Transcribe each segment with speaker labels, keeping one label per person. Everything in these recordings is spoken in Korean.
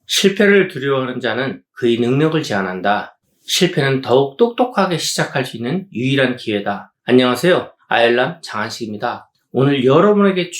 Speaker 1: 실패를 두려워하는 자는 그의 능력을 제한한다. 실패는 더욱 똑똑하게 시작할 수 있는 유일한 기회다. 안녕하세요. 아일람 장한식입니다. 오늘 여러분에게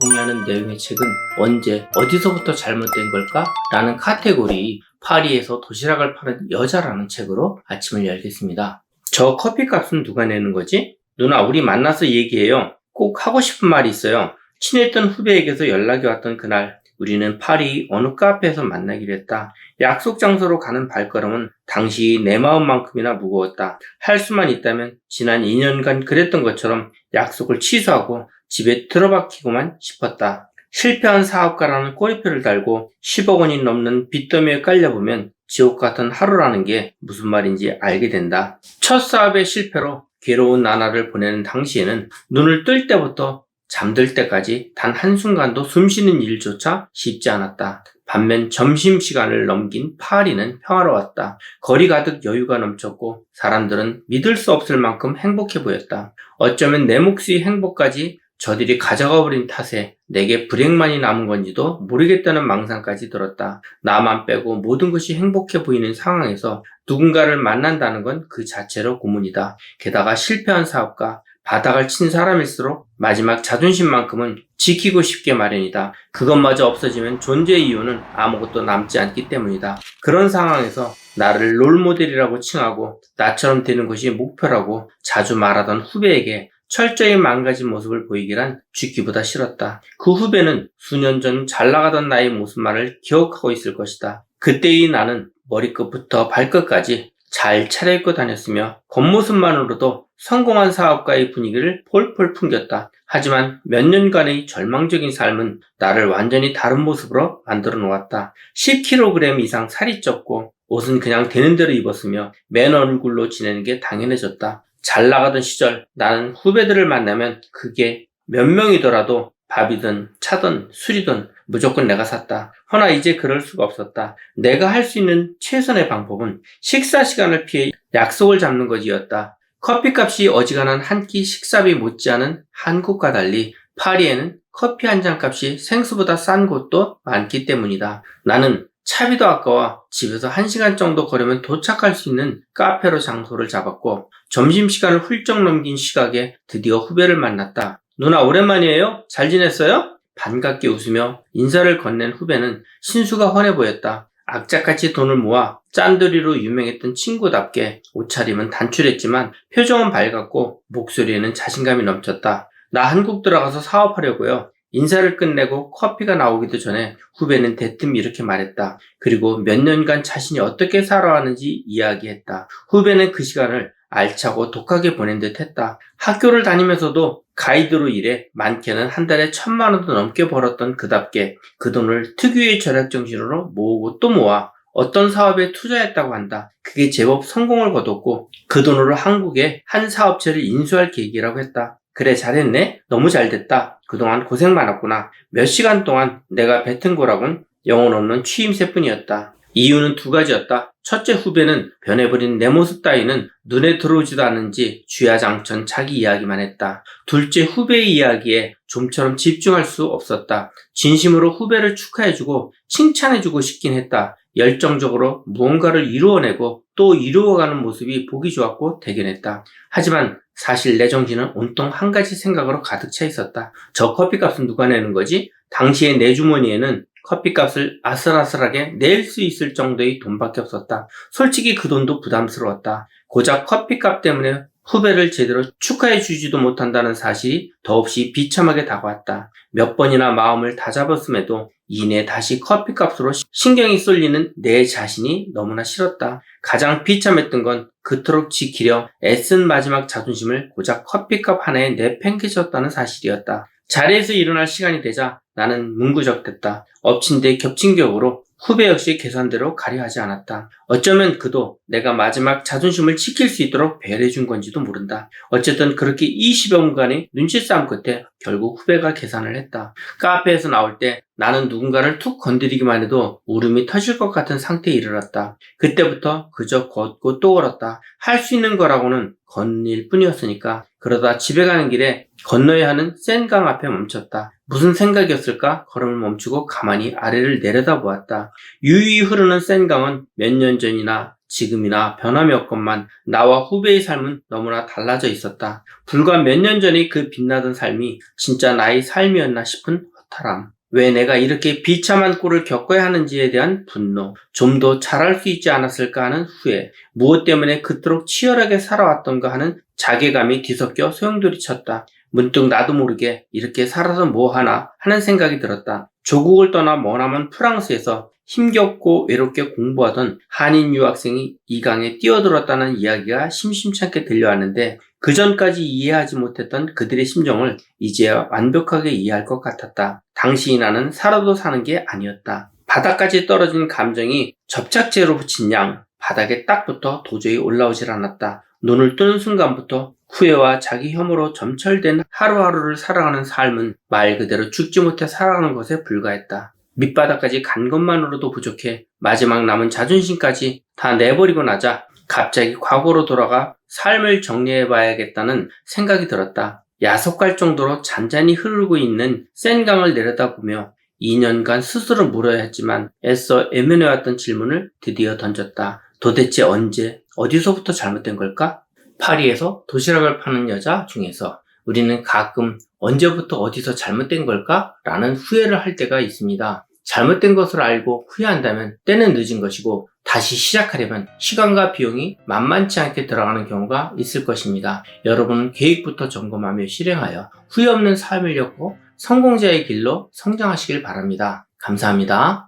Speaker 1: 공유하는 내용의 책은 언제, 어디서부터 잘못된 걸까? 라는 카테고리 파리에서 도시락을 파는 여자라는 책으로 아침을 열겠습니다. 저 커피값은 누가 내는 거지? 누나, 우리 만나서 얘기해요. 꼭 하고 싶은 말이 있어요. 친했던 후배에게서 연락이 왔던 그날, 우리는 파리 어느 카페에서 만나기로 했다. 약속 장소로 가는 발걸음은 당시 내 마음만큼이나 무거웠다. 할 수만 있다면 지난 2년간 그랬던 것처럼 약속을 취소하고 집에 들어박히고만 싶었다. 실패한 사업가라는 꼬리표를 달고 10억 원이 넘는 빚더미에 깔려보면 지옥 같은 하루라는 게 무슨 말인지 알게 된다. 첫 사업의 실패로 괴로운 나날을 보내는 당시에는 눈을 뜰 때부터 잠들 때까지 단 한순간도 숨쉬는 일조차 쉽지 않았다. 반면 점심시간을 넘긴 파리는 평화로웠다. 거리 가득 여유가 넘쳤고 사람들은 믿을 수 없을 만큼 행복해 보였다. 어쩌면 내 몫의 행복까지 저들이 가져가 버린 탓에 내게 불행만이 남은 건지도 모르겠다는 망상까지 들었다. 나만 빼고 모든 것이 행복해 보이는 상황에서 누군가를 만난다는 건 그 자체로 고문이다. 게다가 실패한 사업가, 바닥을 친 사람일수록 마지막 자존심만큼은 지키고 싶게 마련이다. 그것마저 없어지면 존재의 이유는 아무것도 남지 않기 때문이다. 그런 상황에서 나를 롤모델이라고 칭하고 나처럼 되는 것이 목표라고 자주 말하던 후배에게 철저히 망가진 모습을 보이기란 죽기보다 싫었다. 그 후배는 수년 전 잘 나가던 나의 모습만을 기억하고 있을 것이다. 그때의 나는 머리끝부터 발끝까지 잘 차려입고 다녔으며 겉모습만으로도 성공한 사업가의 분위기를 폴폴 풍겼다. 하지만 몇 년간의 절망적인 삶은 나를 완전히 다른 모습으로 만들어 놓았다. 10kg 이상 살이 쪘고 옷은 그냥 되는 대로 입었으며 맨 얼굴로 지내는 게 당연해졌다. 잘 나가던 시절 나는 후배들을 만나면 그게 몇 명이더라도 밥이든 차든 술이든 무조건 내가 샀다. 허나 이제 그럴 수가 없었다. 내가 할 수 있는 최선의 방법은 식사 시간을 피해 약속을 잡는 것이었다. 커피값이 어지간한 한 끼 식사비 못지않은 한국과 달리 파리에는 커피 한 잔 값이 생수보다 싼 곳도 많기 때문이다. 나는 차비도 아까워 집에서 1시간 정도 걸으면 도착할 수 있는 카페로 장소를 잡았고 점심시간을 훌쩍 넘긴 시각에 드디어 후배를 만났다. 누나, 오랜만이에요? 잘 지냈어요? 반갑게 웃으며 인사를 건넨 후배는 신수가 훤해 보였다. 악착같이 돈을 모아 짠돌이로 유명했던 친구답게 옷차림은 단출했지만 표정은 밝았고 목소리에는 자신감이 넘쳤다. 나 한국 들어가서 사업하려고요. 인사를 끝내고 커피가 나오기도 전에 후배는 대뜸 이렇게 말했다. 그리고 몇 년간 자신이 어떻게 살아왔는지 이야기했다. 후배는 그 시간을 알차고 독하게 보낸 듯 했다. 학교를 다니면서도 가이드로 일해 많게는 한 달에 1,000만 원도 넘게 벌었던 그답게 그 돈을 특유의 절약 정신으로 모으고 또 모아 어떤 사업에 투자했다고 한다. 그게 제법 성공을 거뒀고 그 돈으로 한국에 한 사업체를 인수할 계획이라고 했다. 그래, 잘했네? 너무 잘됐다. 그동안 고생 많았구나. 몇 시간 동안 내가 뱉은 거라곤 영혼 없는 취임새뿐이었다. 이유는 2가지였다. 첫째, 후배는 변해버린 내 모습 따위는 눈에 들어오지도 않는지 주야장천 자기 이야기만 했다. 둘째, 후배의 이야기에 좀처럼 집중할 수 없었다. 진심으로 후배를 축하해주고 칭찬해주고 싶긴 했다. 열정적으로 무언가를 이루어내고 또 이루어가는 모습이 보기 좋았고 대견했다. 하지만 사실 내 정신은 온통 한 가지 생각으로 가득 차 있었다. 저 커피값은 누가 내는 거지? 당시에 내 주머니에는 커피값을 아슬아슬하게 낼 수 있을 정도의 돈밖에 없었다. 솔직히 그 돈도 부담스러웠다. 고작 커피값 때문에 후배를 제대로 축하해주지도 못한다는 사실이 더없이 비참하게 다가왔다. 몇 번이나 마음을 다잡았음에도 이내 다시 커피값으로 신경이 쏠리는 내 자신이 너무나 싫었다. 가장 비참했던 건 그토록 지키려 애쓴 마지막 자존심을 고작 커피값 하나에 내팽개쳤다는 사실이었다. 자리에서 일어날 시간이 되자 나는 문구적됐다. 엎친 데 겹친 격으로 후배 역시 계산대로 가려하지 않았다. 어쩌면 그도 내가 마지막 자존심을 지킬 수 있도록 배려해준 건지도 모른다. 어쨌든 그렇게 20여 분간의 눈치싸움 끝에 결국 후배가 계산을 했다. 카페에서 나올 때 나는 누군가를 툭 건드리기만 해도 울음이 터질 것 같은 상태에 이르렀다. 그때부터 그저 걷고 또 걸었다. 할 수 있는 거라고는 건일 뿐이었으니까. 그러다 집에 가는 길에 건너야 하는 센 강 앞에 멈췄다. 무슨 생각이었을까? 걸음을 멈추고 가만히 아래를 내려다보았다. 유유히 흐르는 센 강은 몇 년 전이나 지금이나 변함이 없건만 나와 후배의 삶은 너무나 달라져 있었다. 불과 몇 년 전의 그 빛나던 삶이 진짜 나의 삶이었나 싶은 허탈함. 왜 내가 이렇게 비참한 꼴을 겪어야 하는지에 대한 분노, 좀 더 잘할 수 있지 않았을까 하는 후회, 무엇 때문에 그토록 치열하게 살아왔던가 하는 자괴감이 뒤섞여 소용돌이쳤다. 문득 나도 모르게 이렇게 살아서 뭐하나 하는 생각이 들었다. 조국을 떠나 머나먼 프랑스에서 힘겹고 외롭게 공부하던 한인 유학생이 이 강에 뛰어들었다는 이야기가 심심찮게 들려왔는데 그전까지 이해하지 못했던 그들의 심정을 이제야 완벽하게 이해할 것 같았다. 당시의 나는 살아도 사는 게 아니었다. 바닥까지 떨어진 감정이 접착제로 붙인 양 바닥에 딱 붙어 도저히 올라오질 않았다. 눈을 뜨는 순간부터 후회와 자기 혐오로 점철된 하루하루를 살아가는 삶은 말 그대로 죽지 못해 살아가는 것에 불과했다. 밑바닥까지 간 것만으로도 부족해 마지막 남은 자존심까지 다 내버리고 나자 갑자기 과거로 돌아가 삶을 정리해봐야겠다는 생각이 들었다. 야속할 정도로 잔잔히 흐르고 있는 센 강을 내려다보며 2년간 스스로 물어야 했지만 애써 애면해왔던 질문을 드디어 던졌다. 도대체 언제, 어디서부터 잘못된 걸까? 파리에서 도시락을 파는 여자 중에서 우리는 가끔 언제부터 어디서 잘못된 걸까? 라는 후회를 할 때가 있습니다. 잘못된 것을 알고 후회한다면 때는 늦은 것이고 다시 시작하려면 시간과 비용이 만만치 않게 들어가는 경우가 있을 것입니다. 여러분은 계획부터 점검하며 실행하여 후회 없는 삶을 엮고 성공자의 길로 성장하시길 바랍니다. 감사합니다.